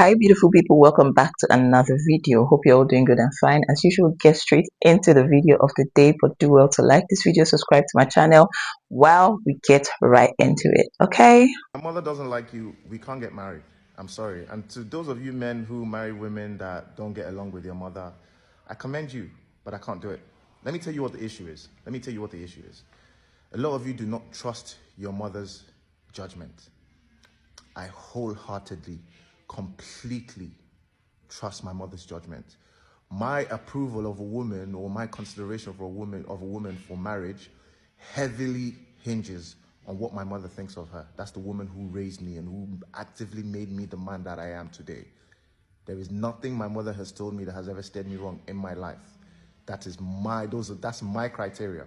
Hi beautiful people, welcome back to another video. Hope you're all doing good and fine. As usual, get straight into the video of the day, but do well to like this video, subscribe to my channel while we get right into it. Okay, my mother doesn't like you, we can't get married. I'm sorry. And to those of you men who marry women that don't get along with your mother, I commend you, but I can't do it. Let me tell you what the issue is. A lot of you do not trust your mother's judgment. I wholeheartedly, completely trust my mother's judgment. My approval of a woman, or my consideration for a woman for marriage, heavily hinges on what my mother thinks of her. That's the woman who raised me and who actively made me the man that I am today. There is nothing my mother has told me that has ever steered me wrong in my life. That's my criteria.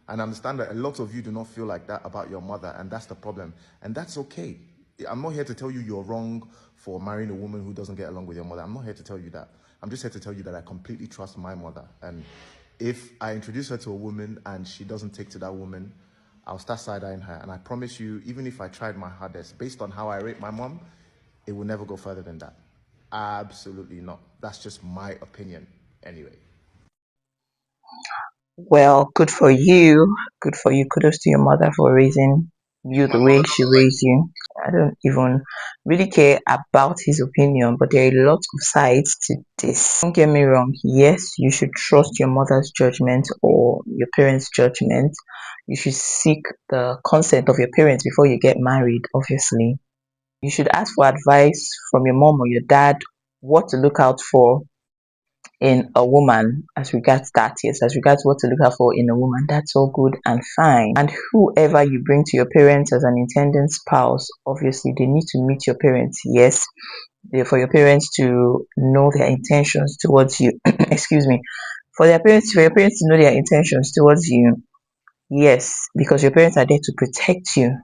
And I understand that a lot of you do not feel like that about your mother, and that's the problem. And that's okay. I'm not here to tell you you're wrong for marrying a woman who doesn't get along with your mother. I'm not here to tell you that. I'm just here to tell you that I completely trust my mother. And if I introduce her to a woman and she doesn't take to that woman, I'll start side-eyeing her. And I promise you, even if I tried my hardest, based on how I rate my mom, it will never go further than that. Absolutely not. That's just my opinion anyway. well, good for you. Good for you. Kudos to your mother for raising you the way she raised you. I don't even really care about his opinion, but there are a lot of sides to this. Don't get me wrong. Yes, you should trust your mother's judgment or your parents' judgment. You should seek the consent of your parents before you get married, obviously. You should ask for advice from your mom or your dad what to look out for in a woman as regards that. Yes, as regards what to look out for in a woman, that's all good and fine. And whoever you bring to your parents as an intended spouse, obviously they need to meet your parents. Yes, for your parents to know their intentions towards you. Excuse me. For your parents to know their intentions towards you. Yes, because your parents are there to protect you.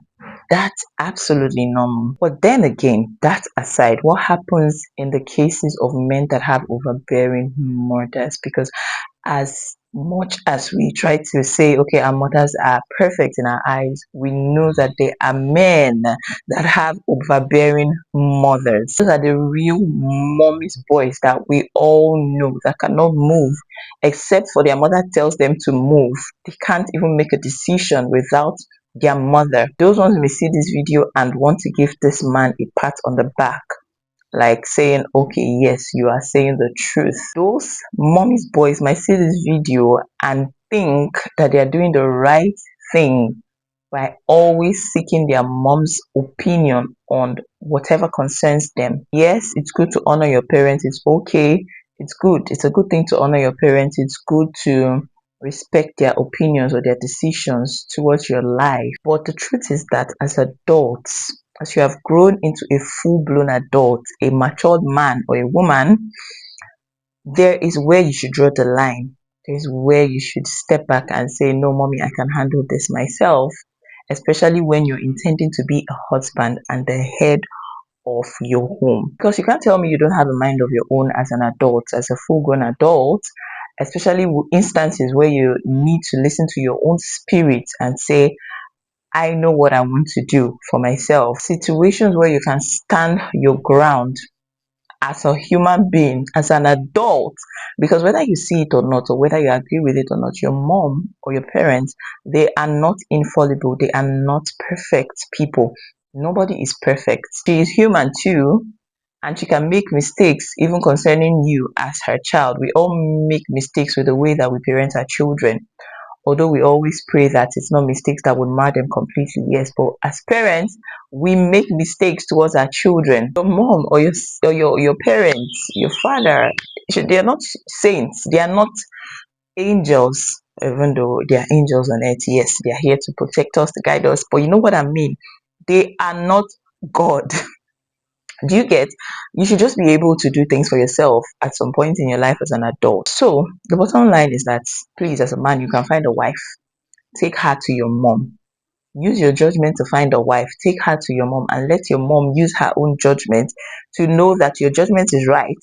That's absolutely normal. But then again, that aside, what happens in the cases of men that have overbearing mothers? Because as much as we try to say, okay, our mothers are perfect in our eyes, we know that there are men that have overbearing mothers. Those are the real mommy's boys that we all know that cannot move except for their mother tells them to move. They can't even make a decision without their mother. Those ones may see this video and want to give this man a pat on the back, like saying, okay, yes, you are saying the truth. Those mommy's boys might see this video and think that they are doing the right thing by always seeking their mom's opinion on whatever concerns them. Yes, it's good to honor your parents. It's okay. It's good. It's a good thing to honor your parents. It's good to respect their opinions or their decisions towards your life. But the truth is that as adults, as you have grown into a full-blown adult, a matured man or a woman, there is where you should draw the line. There is where you should step back and say, no, mommy, I can handle this myself, especially when you're intending to be a husband and the head of your home. Because you can't tell me you don't have a mind of your own as an adult, as a full-grown adult, especially instances where you need to listen to your own spirit and say, I know what I want to do for myself. Situations where you can stand your ground as a human being, as an adult, because whether you see it or not, or whether you agree with it or not, your mom or your parents, they are not infallible. They are not perfect people. Nobody is perfect. She is human too, and she can make mistakes even concerning you as her child. We all make mistakes with the way that we parent our children. Although we always pray that it's not mistakes that would mar them completely, yes, but as parents, we make mistakes towards our children. Your mom or your parents, your father, they are not saints. They are not angels, even though they are angels on earth. Yes, they are here to protect us, to guide us. But you know what I mean? They are not God. Do you get? You should just be able to do things for yourself at some point in your life as an adult. So the bottom line is that, please, as a man, you can find a wife. Take her to your mom. Use your judgment to find a wife. Take her to your mom and let your mom use her own judgment to know that your judgment is right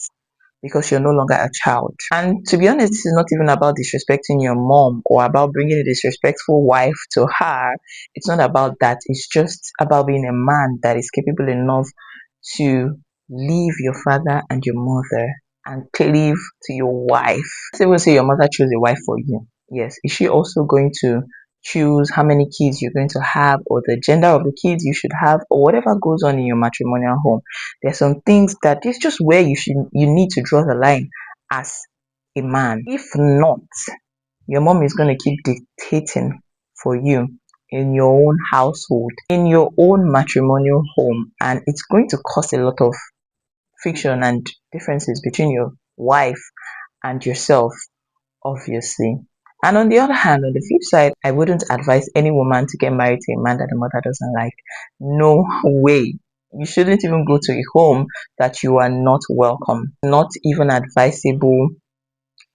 because you're no longer a child. And to be honest, this is not even about disrespecting your mom or about bringing a disrespectful wife to her. It's not about that. It's just about being a man that is capable enough to leave your father and your mother and cleave to your wife. Let's even say your mother chose a wife for you. Yes, is she also going to choose how many kids you're going to have, or the gender of the kids you should have, or whatever goes on in your matrimonial home? There's some things that it's just where you need to draw the line as a man. If not, your mom is going to keep dictating for you in your own household, in your own matrimonial home, and it's going to cause a lot of friction and differences between your wife and yourself, obviously. And on the other hand, on the flip side, I wouldn't advise any woman to get married to a man that the mother doesn't like. No way. You shouldn't even go to a home that you are not welcome. Not even advisable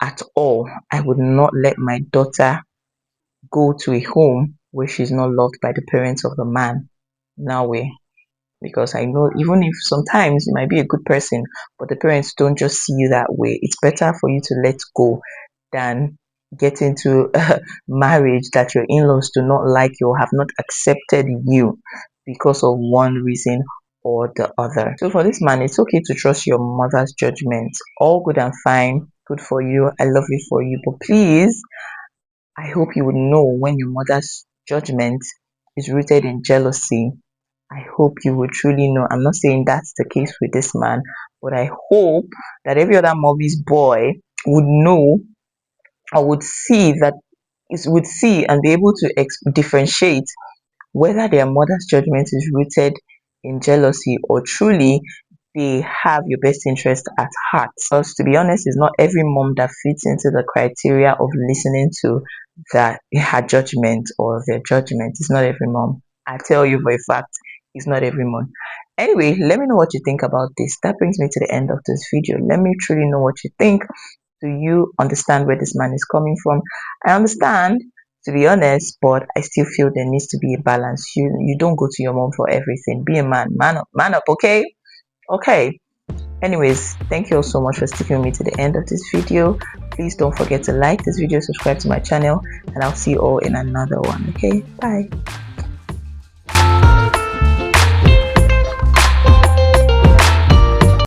at all. I would not let my daughter go to a home where she's not loved by the parents of the man. No way. Because I know even if sometimes you might be a good person, but the parents don't just see you that way, it's better for you to let go than get into a marriage that your in-laws do not like you or have not accepted you because of one reason or the other. So for this man, it's okay to trust your mother's judgment. All good and fine, good for you, I love you for you, but please, I hope you would know when your mother's judgment is rooted in jealousy. I hope you would truly know. I'm not saying that's the case with this man, but I hope that every other mommy's boy would know or would see and be able to differentiate whether their mother's judgment is rooted in jealousy or truly they have your best interest at heart. Because to be honest, it's not every mom that fits into the criteria of listening to her judgment or their judgment. It's not every mom. I tell you for a fact, it's not every mom. Anyway, let me know what you think about this. That brings me to the end of this video. Let me truly know what you think. Do you understand where this man is coming from? I understand, to be honest, but I still feel there needs to be a balance. You don't go to your mom for everything. Be a man. Man up, okay? Okay. Anyways, thank you all so much for sticking with me to the end of this video. Please don't forget to like this video, subscribe to my channel, and I'll see you all in another one. Okay, bye.